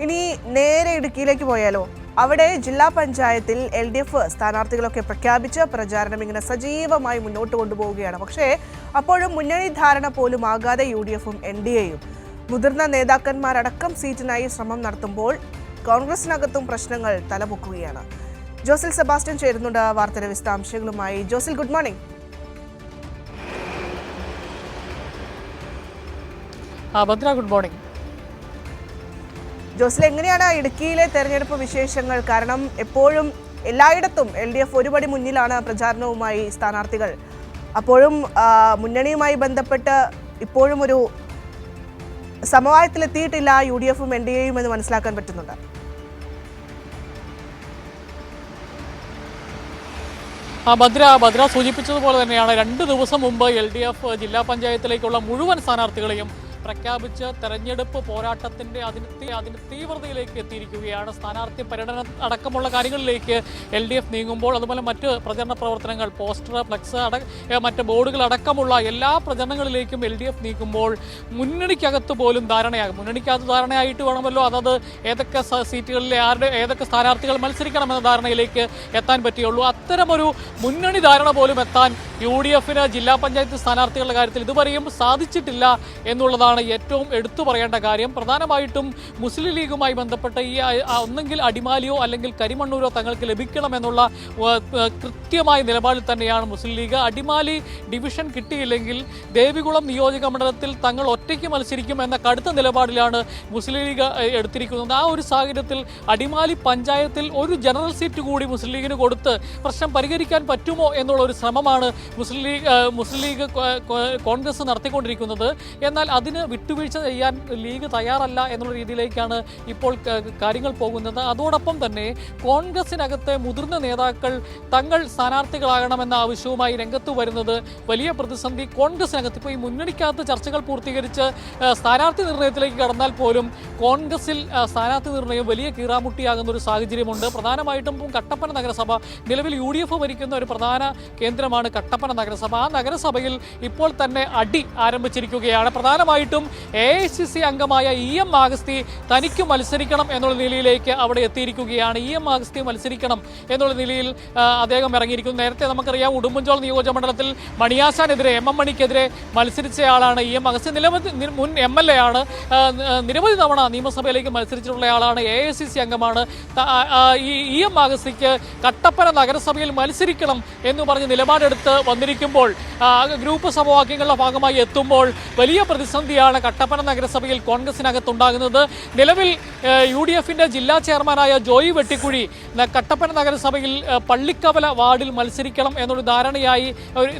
ഇനി നേരെ ഇടുക്കിയിലേക്ക് പോയാലോ? അവിടെ ജില്ലാ പഞ്ചായത്തിൽ LDF സ്ഥാനാർത്ഥികളൊക്കെ പ്രഖ്യാപിച്ച് പ്രചാരണം ഇങ്ങനെ സജീവമായി മുന്നോട്ട് കൊണ്ടുപോവുകയാണ്. പക്ഷേ അപ്പോഴും മുന്നണി ധാരണ പോലും ആകാതെ UDFും NDAയും മുതിർന്ന നേതാക്കന്മാരടക്കം സീറ്റിനായി ശ്രമം നടത്തുമ്പോൾ കോൺഗ്രസിനകത്തും പ്രശ്നങ്ങൾ തലമുക്കുകയാണ്. ജോസിൽ സെബാസ്റ്റ്യൻ ചേരുന്നുണ്ട് വാർത്തയുടെ വിശദാംശങ്ങളുമായി. Josil, good morning. Bhadra, good morning. Josil, എങ്ങനെയാണ് ഇടുക്കിയിലെ തെരഞ്ഞെടുപ്പ് വിശേഷങ്ങൾ? കാരണം എപ്പോഴും എല്ലായിടത്തും LDF ഒരുപടി മുന്നിലാണ് പ്രചാരണവുമായി സ്ഥാനാർത്ഥികൾ. അപ്പോഴും മുന്നണിയുമായി ബന്ധപ്പെട്ട് ഇപ്പോഴും ഒരു സമവായത്തിലെത്തിയിട്ടില്ല UDFും NDAയും എന്ന് മനസ്സിലാക്കാൻ പറ്റുന്നുണ്ട്. ഭദ്ര സൂചിപ്പിച്ചതുപോലെ തന്നെയാണ് 2 ദിവസം മുമ്പ് LDF ജില്ലാ പഞ്ചായത്തിലേക്കുള്ള മുഴുവൻ സ്ഥാനാർത്ഥികളെയും പ്രഖ്യാപിച്ച് തെരഞ്ഞെടുപ്പ് പോരാട്ടത്തിൻ്റെ അതിന് തീവ്രതയിലേക്ക് എത്തിയിരിക്കുകയാണ്. സ്ഥാനാർത്ഥി പര്യടനം അടക്കമുള്ള കാര്യങ്ങളിലേക്ക് LDF നീങ്ങുമ്പോൾ, അതുപോലെ മറ്റ് പ്രചരണ പ്രവർത്തനങ്ങൾ, പോസ്റ്റർ, ഫ്ലക്സ് മറ്റ് ബോർഡുകൾ അടക്കമുള്ള എല്ലാ പ്രചരണങ്ങളിലേക്കും LDF നീക്കുമ്പോൾ മുന്നണിക്കകത്ത് പോലും ധാരണയാകും. മുന്നണിക്കകത്ത് ധാരണയായിട്ട് വേണമല്ലോ അതത് ഏതൊക്കെ സീറ്റുകളിലെ ഏതൊക്കെ സ്ഥാനാർത്ഥികൾ മത്സരിക്കണമെന്ന ധാരണയിലേക്ക് എത്താൻ പറ്റുകയുള്ളൂ. അത്തരമൊരു മുന്നണി ധാരണ പോലും എത്താൻ UDFന് ജില്ലാ പഞ്ചായത്ത് സ്ഥാനാർത്ഥികളുടെ കാര്യത്തിൽ ഇതുവരെയും സാധിച്ചിട്ടില്ല എന്നുള്ളതാണ് ഏറ്റവും എടുത്തു പറയേണ്ട കാര്യം. പ്രധാനമായിട്ടും മുസ്ലിം ലീഗുമായി ബന്ധപ്പെട്ട് ഈ ഒന്നെങ്കിൽ അടിമാലിയോ അല്ലെങ്കിൽ കരിമണ്ണൂരോ തങ്ങൾക്ക് ലഭിക്കണമെന്നുള്ള കൃത്യമായ നിലപാടിൽ തന്നെയാണ് മുസ്ലിം ലീഗ്. അടിമാലി ഡിവിഷൻ കിട്ടിയില്ലെങ്കിൽ ദേവികുളം നിയോജക മണ്ഡലത്തിൽ തങ്ങൾ ഒറ്റയ്ക്ക് മത്സരിക്കും എന്ന കടുത്ത നിലപാടിലാണ് മുസ്ലിം ലീഗ് എടുത്തിരിക്കുന്നത്. ആ ഒരു സാഹചര്യത്തിൽ അടിമാലി പഞ്ചായത്തിൽ ഒരു ജനറൽ സീറ്റ് കൂടി മുസ്ലിം ലീഗിന് കൊടുത്ത് പ്രശ്നം പരിഹരിക്കാൻ പറ്റുമോ എന്നുള്ള ഒരു ശ്രമമാണ് മുസ്ലിം ലീഗ് കോൺഗ്രസ് നടത്തിക്കൊണ്ടിരിക്കുന്നത്. എന്നാൽ അതിന് വിട്ടുവീഴ്ച ചെയ്യാൻ ലീഗ് തയ്യാറല്ല എന്നുള്ള രീതിയിലേക്കാണ് ഇപ്പോൾ കാര്യങ്ങൾ പോകുന്നത്. അതോടൊപ്പം തന്നെ കോൺഗ്രസിനകത്തെ മുതിർന്ന നേതാക്കൾ തങ്ങൾ സ്ഥാനാർത്ഥികളാകണമെന്ന ആവശ്യവുമായി രംഗത്ത് വരുന്നത് വലിയ പ്രതിസന്ധി കോൺഗ്രസിനകത്ത്. ഇപ്പോൾ ഈ മുന്നണിക്കകത്ത് ചർച്ചകൾ പൂർത്തീകരിച്ച് സ്ഥാനാർത്ഥി നിർണയത്തിലേക്ക് കടന്നാൽ പോലും കോൺഗ്രസിൽ സ്ഥാനാർത്ഥി നിർണയം വലിയ കീറാമുട്ടിയാകുന്ന ഒരു സാഹചര്യമുണ്ട്. പ്രധാനമായിട്ടും കട്ടപ്പന നഗരസഭ നിലവിൽ UDF ഭരിക്കുന്ന ഒരു പ്രധാന കേന്ദ്രമാണ് കട്ടപ്പന നഗരസഭ. ആ നഗരസഭയിൽ ഇപ്പോൾ തന്നെ അടി ആരംഭിച്ചിരിക്കുകയാണ്. പ്രധാനമായിട്ടും AICC അംഗമായ EM ആഗസ്തി തനിക്ക് മത്സരിക്കണം എന്നുള്ള നിലയിലേക്ക് അവിടെ എത്തിയിരിക്കുകയാണ്. EM ആഗസ്തി മത്സരിക്കണം എന്നുള്ള നിലയിൽ അദ്ദേഹം ഇറങ്ങിയിരിക്കുന്നു. നേരത്തെ നമുക്കറിയാം ഉടുമ്പൻചോൾ നിയോജക മണ്ഡലത്തിൽ മണിയാശാനെതിരെ MM മണിക്കെതിരെ മത്സരിച്ചയാളാണ് EM ആഗസ്തി. നിലവിൽ മുൻ MLA ആണ്. നിരവധി തവണ നിയമസഭയിലേക്ക് മത്സരിച്ചിട്ടുള്ളയാളാണ്. AICC അംഗമാണ്. ഈ EM ആഗസ്തിക്ക് കട്ടപ്പന നഗരസഭയിൽ മത്സരിക്കണം എന്ന് പറഞ്ഞ് നിലപാടെടുത്ത് വന്നിരിക്കുമ്പോൾ ഗ്രൂപ്പ് സമവാക്യങ്ങളുടെ ഭാഗമായി എത്തുമ്പോൾ വലിയ പ്രതിസന്ധിയാണ് കട്ടപ്പന നഗരസഭയിൽ കോൺഗ്രസിനകത്തുണ്ടാകുന്നത്. നിലവിൽ UDFിൻ്റെ ജില്ലാ ചെയർമാനായ ജോയി വെട്ടിക്കുഴി കട്ടപ്പന നഗരസഭയിൽ പള്ളിക്കവല വാർഡിൽ മത്സരിക്കണം എന്നൊരു ധാരണയായി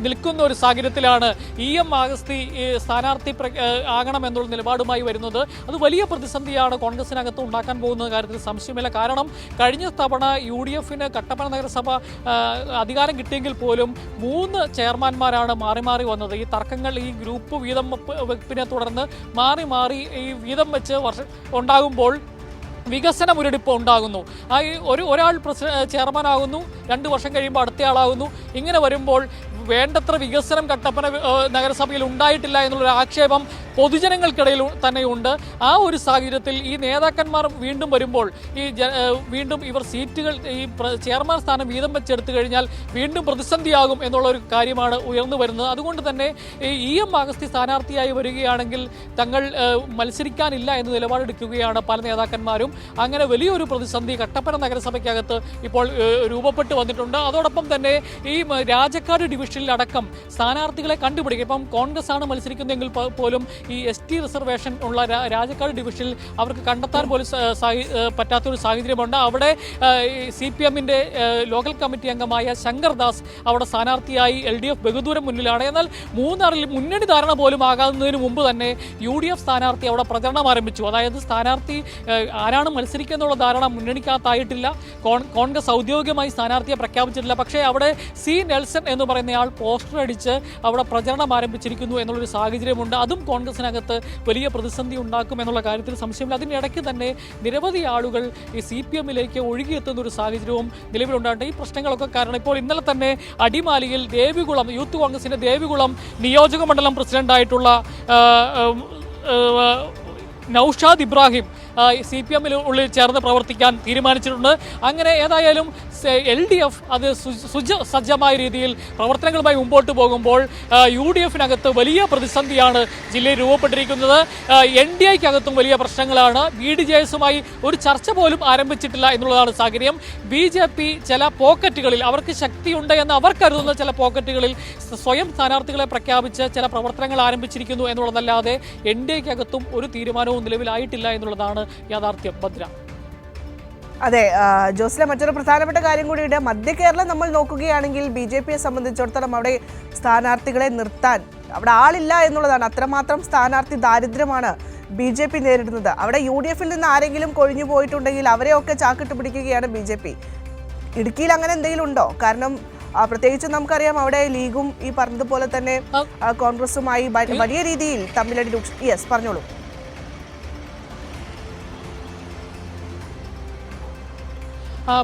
നിൽക്കുന്ന ഒരു സാഹചര്യത്തിലാണ് EM ആഗസ്തി സ്ഥാനാർത്ഥി ആകണമെന്നുള്ള നിലപാടുമായി വരുന്നത്. അത് വലിയ പ്രതിസന്ധിയാണ് കോൺഗ്രസിനകത്ത് ഉണ്ടാക്കാൻ പോകുന്ന കാര്യത്തിൽ സംശയമില്ല. കാരണം കഴിഞ്ഞ തവണ UDFന് കട്ടപ്പന നഗരസഭ അധികാരം കിട്ടിയെങ്കിൽ പോലും 3 ചെയർമാൻമാരാണ് മാറി മാറി വന്നത്. ഈ തർക്കങ്ങൾ, ഈ ഗ്രൂപ്പ് വീതം വെപ്പിനെ തുടർന്ന് മാറി മാറി ഈ വീതം വെച്ച് ഉണ്ടാകുമ്പോൾ വികസന മുരടിപ്പ് ഉണ്ടാകുന്നു. ഒരാൾ ചെയർമാനാകുന്നു, 2 വർഷം കഴിയുമ്പോൾ അടുത്തയാളാകുന്നു. ഇങ്ങനെ വരുമ്പോൾ വേണ്ടത്ര വികസനം കട്ടപ്പന നഗരസഭയിൽ ഉണ്ടായിട്ടില്ല എന്നുള്ളൊരു ആക്ഷേപം പൊതുജനങ്ങൾക്കിടയിൽ തന്നെയുണ്ട്. ആ ഒരു സാഹചര്യത്തിൽ ഈ നേതാക്കന്മാർ വീണ്ടും വരുമ്പോൾ വീണ്ടും ഇവർ സീറ്റുകൾ ഈ ചെയർമാൻ സ്ഥാനം വീതം വെച്ചെടുത്തു കഴിഞ്ഞാൽ വീണ്ടും പ്രതിസന്ധിയാകും എന്നുള്ള ഒരു കാര്യമാണ് ഉയർന്നു വരുന്നത്. അതുകൊണ്ട് തന്നെ EM ആഗസ്തി സ്ഥാനാർത്ഥിയായി വരികയാണെങ്കിൽ തങ്ങൾ മത്സരിക്കാനില്ല എന്ന് നിലപാടെടുക്കുകയാണ് പല നേതാക്കന്മാരും. അങ്ങനെ വലിയൊരു പ്രതിസന്ധി കട്ടപ്പന നഗരസഭയ്ക്കകത്ത് ഇപ്പോൾ രൂപപ്പെട്ടു വന്നിട്ടുണ്ട്. അതോടൊപ്പം തന്നെ ഈ രാജക്കാട് ഡിവിഷനിലടക്കം സ്ഥാനാർത്ഥികളെ കണ്ടുപിടിക്കുക. ഇപ്പം കോൺഗ്രസ് ആണ് മത്സരിക്കുന്നതെങ്കിൽ പോലും ഈ ST റിസർവേഷൻ ഉള്ള രാജക്കാട് ഡിവിഷനിൽ അവർക്ക് കണ്ടെത്താൻ പോലും പറ്റാത്തൊരു സാഹചര്യമുണ്ട്. അവിടെ CPMൻ്റെ ലോക്കൽ കമ്മിറ്റി അംഗമായ ശങ്കർദാസ് അവിടെ സ്ഥാനാർത്ഥിയായി LDF ബഹുദൂരം മുന്നിലാണ്. എന്നാൽ മൂന്നാറിൽ മുന്നണി ധാരണ പോലും ആകാവുന്നതിന് മുമ്പ് തന്നെ UDF സ്ഥാനാർത്ഥി അവിടെ പ്രചരണം ആരംഭിച്ചു. അതായത് സ്ഥാനാർത്ഥി ആരാണ് മത്സരിക്കുക എന്നുള്ള ധാരണ മുന്നണിക്കകത്തായിട്ടില്ല. കോൺഗ്രസ് ഔദ്യോഗികമായി സ്ഥാനാർത്ഥിയെ പ്രഖ്യാപിച്ചിട്ടില്ല. പക്ഷേ അവിടെ C. നെൽസൺ എന്ന് പറയുന്നയാൾ പോസ്റ്റർ അടിച്ച് അവിടെ പ്രചരണം ആരംഭിച്ചിരിക്കുന്നു എന്നുള്ളൊരു സാഹചര്യമുണ്ട്. അതും കോൺഗ്രസിനകത്ത് വലിയ പ്രതിസന്ധി ഉണ്ടാക്കും എന്നുള്ള കാര്യത്തിൽ സംശയമില്ല. അതിനിടയ്ക്ക് തന്നെ നിരവധി ആളുകൾ ഈ CPMലേക്ക് ഒഴുകിയെത്തുന്ന ഒരു സാഹചര്യവും നിലവിലുണ്ടായിട്ട് ഈ പ്രശ്നങ്ങളൊക്കെ കാരണം ഇപ്പോൾ ഇന്നലെ തന്നെ അടിമാലിയിൽ ദേവികുളം യൂത്ത് കോൺഗ്രസിൻ്റെ ദേവികുളം നിയോജക മണ്ഡലം പ്രസിഡന്റായിട്ടുള്ള നൌഷാദ് ഇബ്രാഹിം CPM ഉള്ളിൽ ചേർന്ന് പ്രവർത്തിക്കാൻ തീരുമാനിച്ചിട്ടുണ്ട്. അങ്ങനെ ഏതായാലും LDF അത് സജ്ജമായ രീതിയിൽ പ്രവർത്തനങ്ങളുമായി മുമ്പോട്ട് പോകുമ്പോൾ UDF-നകത്ത് വലിയ പ്രതിസന്ധിയാണ് ജില്ലയിൽ രൂപപ്പെട്ടിരിക്കുന്നത്. NDA-ക്കകത്തും വലിയ പ്രശ്നങ്ങളാണ്. BDJS-ഉമായി ഒരു ചർച്ച പോലും ആരംഭിച്ചിട്ടില്ല എന്നുള്ളതാണ് സാഹചര്യം. BJP ചില പോക്കറ്റുകളിൽ അവർക്ക് ശക്തിയുണ്ട് എന്ന് അവർ കരുതുന്ന ചില പോക്കറ്റുകളിൽ സ്വയം സ്ഥാനാർത്ഥികളെ പ്രഖ്യാപിച്ച് ചില പ്രവർത്തനങ്ങൾ ആരംഭിച്ചിരിക്കുന്നു എന്നുള്ളതല്ലാതെ NDA-ക്കകത്തും ഒരു തീരുമാനവും നിലവിലായിട്ടില്ല എന്നുള്ളതാണ് യാഥാർത്ഥ്യം. ഭദ്ര. അതെ ജോസിലെ, മറ്റൊരു പ്രധാനപ്പെട്ട കാര്യം കൂടിയുണ്ട്. മധ്യ കേരളം നമ്മൾ നോക്കുകയാണെങ്കിൽ BJP-യെ സംബന്ധിച്ചിടത്തോളം അവിടെ സ്ഥാനാർത്ഥികളെ നിർത്താൻ അവിടെ ആളില്ല എന്നുള്ളതാണ്. അത്രമാത്രം സ്ഥാനാർത്ഥി ദാരിദ്ര്യമാണ് BJP നേരിടുന്നത്. അവിടെ UDF-ൽ നിന്ന് ആരെങ്കിലും കൊഴിഞ്ഞു പോയിട്ടുണ്ടെങ്കിൽ അവരെയൊക്കെ ചാക്കിട്ട് പിടിക്കുകയാണ് BJP. ഇടുക്കിയിൽ അങ്ങനെ എന്തെങ്കിലും ഉണ്ടോ? കാരണം പ്രത്യേകിച്ച് നമുക്കറിയാം അവിടെ ലീഗും ഈ പറഞ്ഞതുപോലെ തന്നെ കോൺഗ്രസുമായി വലിയ രീതിയിൽ തമ്മിലടി. യെസ്, പറഞ്ഞോളൂ.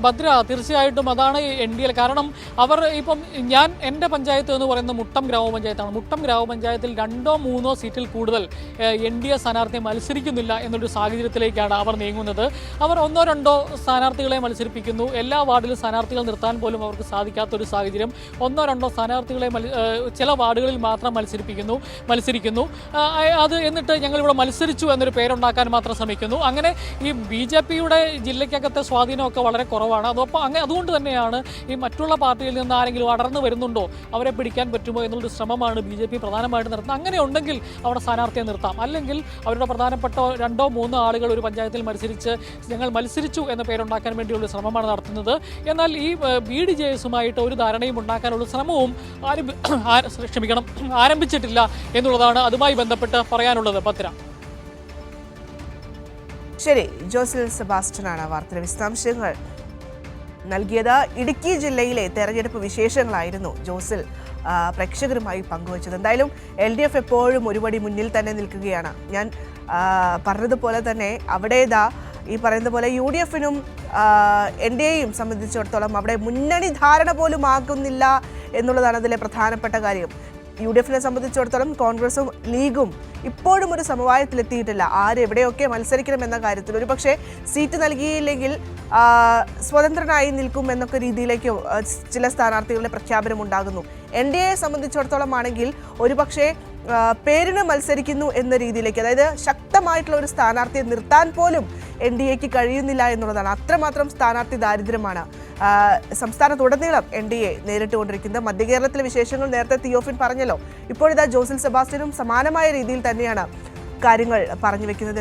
ഭദ്ര, തീർച്ചയായിട്ടും അതാണ് NDA. കാരണം അവർ ഇപ്പം എൻ്റെ പഞ്ചായത്ത് എന്ന് പറയുന്നത് മുട്ടം ഗ്രാമപഞ്ചായത്താണ്. മുട്ടം ഗ്രാമപഞ്ചായത്തിൽ 2-3 സീറ്റിൽ കൂടുതൽ NDA സ്ഥാനാർത്ഥിയെ മത്സരിക്കുന്നില്ല എന്നൊരു സാഹചര്യത്തിലേക്കാണ് അവർ നീങ്ങുന്നത്. അവർ 1-2 സ്ഥാനാർത്ഥികളെ മത്സരിപ്പിക്കുന്നു. എല്ലാ വാർഡിലും സ്ഥാനാർത്ഥികൾ നിർത്താൻ പോലും അവർക്ക് സാധിക്കാത്തൊരു സാഹചര്യം. 1-2 സ്ഥാനാർത്ഥികളെ ചില വാർഡുകളിൽ മാത്രം മത്സരിക്കുന്നു. അത് എന്നിട്ട് ഞങ്ങളിവിടെ മത്സരിച്ചു എന്നൊരു പേരുണ്ടാക്കാൻ മാത്രം ശ്രമിക്കുന്നു. അങ്ങനെ ഈ BJP-യുടെ ജില്ലയ്ക്കകത്തെ സ്വാധീനമൊക്കെ വളരെ കുറവാണ്. അതുകൊണ്ട് തന്നെയാണ് ഈ മറ്റുള്ള പാർട്ടിയിൽ നിന്ന് ആരെങ്കിലും അടർന്നു വരുന്നുണ്ടോ, അവരെ പിടിക്കാൻ പറ്റുമോ എന്നുള്ളൊരു ശ്രമമാണ് BJP പ്രധാനമായിട്ട് നടത്തുന്നത്. അങ്ങനെ ഉണ്ടെങ്കിൽ അവിടെ സ്ഥാനാർത്ഥിയെ നിർത്താം. അല്ലെങ്കിൽ അവരുടെ പ്രധാനപ്പെട്ട 2-3 ആളുകൾ ഒരു പഞ്ചായത്തിൽ മത്സരിച്ച് ഞങ്ങൾ മത്സരിച്ചു എന്ന പേരുണ്ടാക്കാൻ വേണ്ടിയുള്ള ശ്രമമാണ് നടത്തുന്നത്. എന്നാൽ ഈ BDJS-ഉമായിട്ട് ഒരു ധാരണയും ഉണ്ടാക്കാനുള്ള ശ്രമവും ആരംഭിച്ചിട്ടില്ല എന്നുള്ളതാണ് അതുമായി ബന്ധപ്പെട്ട് പറയാനുള്ളത്. പത്ര. ശരി, ജോസിൽ സെബാസ്റ്റ്യനാണ് വാർത്തയുടെ വിശദാംശങ്ങൾ നൽകിയത്. ഇടുക്കി ജില്ലയിലെ തെരഞ്ഞെടുപ്പ് വിശേഷങ്ങളായിരുന്നു ജോസിൽ പ്രേക്ഷകരുമായി പങ്കുവച്ചത്. എന്തായാലും LDF എപ്പോഴും ഒരുപടി മുന്നിൽ തന്നെ നിൽക്കുകയാണ്. ഞാൻ പറഞ്ഞതുപോലെ തന്നെ അവിടെ ഈ പറയുന്ന പോലെ UDF-നും NDA-യും സംബന്ധിച്ചിടത്തോളം അവിടെ മുന്നണി ധാരണ പോലും ആകുന്നില്ല എന്നുള്ളതാണ് അതിലെ പ്രധാനപ്പെട്ട കാര്യം. UDF-നെ സംബന്ധിച്ചിടത്തോളം കോൺഗ്രസും ലീഗും ഇപ്പോഴും ഒരു സമവായത്തിലെത്തിയിട്ടില്ല. ആരെവിടെയൊക്കെ മത്സരിക്കണം എന്ന കാര്യത്തിൽ. ഒരു പക്ഷേ സീറ്റ് നൽകിയില്ലെങ്കിൽ സ്വതന്ത്രനായി നിൽക്കും എന്നൊക്കെ രീതിയിലേക്ക് ചില സ്ഥാനാർത്ഥികളുടെ പ്രഖ്യാപനം ഉണ്ടാകുന്നു. NDA-യെ സംബന്ധിച്ചിടത്തോളം ആണെങ്കിൽ ഒരുപക്ഷെ പേരിന് മത്സരിക്കുന്നു എന്ന രീതിയിലേക്ക്, അതായത് ശക്തമായിട്ടുള്ള ഒരു സ്ഥാനാർത്ഥിയെ നിർത്താൻ പോലും NDA-ക്ക് കഴിയുന്നില്ല എന്നുള്ളതാണ്. അത്രമാത്രം സ്ഥാനാർത്ഥി ദാരിദ്ര്യമാണ് സംസ്ഥാനത്തുടനീളം NDA നേരിട്ടുകൊണ്ടിരിക്കുന്നത്. മധ്യ കേരളത്തിലെ വിശേഷങ്ങൾ നേരത്തെ തിയോഫിൻ പറഞ്ഞല്ലോ. ഇപ്പോഴിതാ ജോസിൽ സെബാസ്റ്റ്യനും സമാനമായ രീതിയിൽ തന്നെയാണ് കാര്യങ്ങൾ പറഞ്ഞു വെക്കുന്നത്.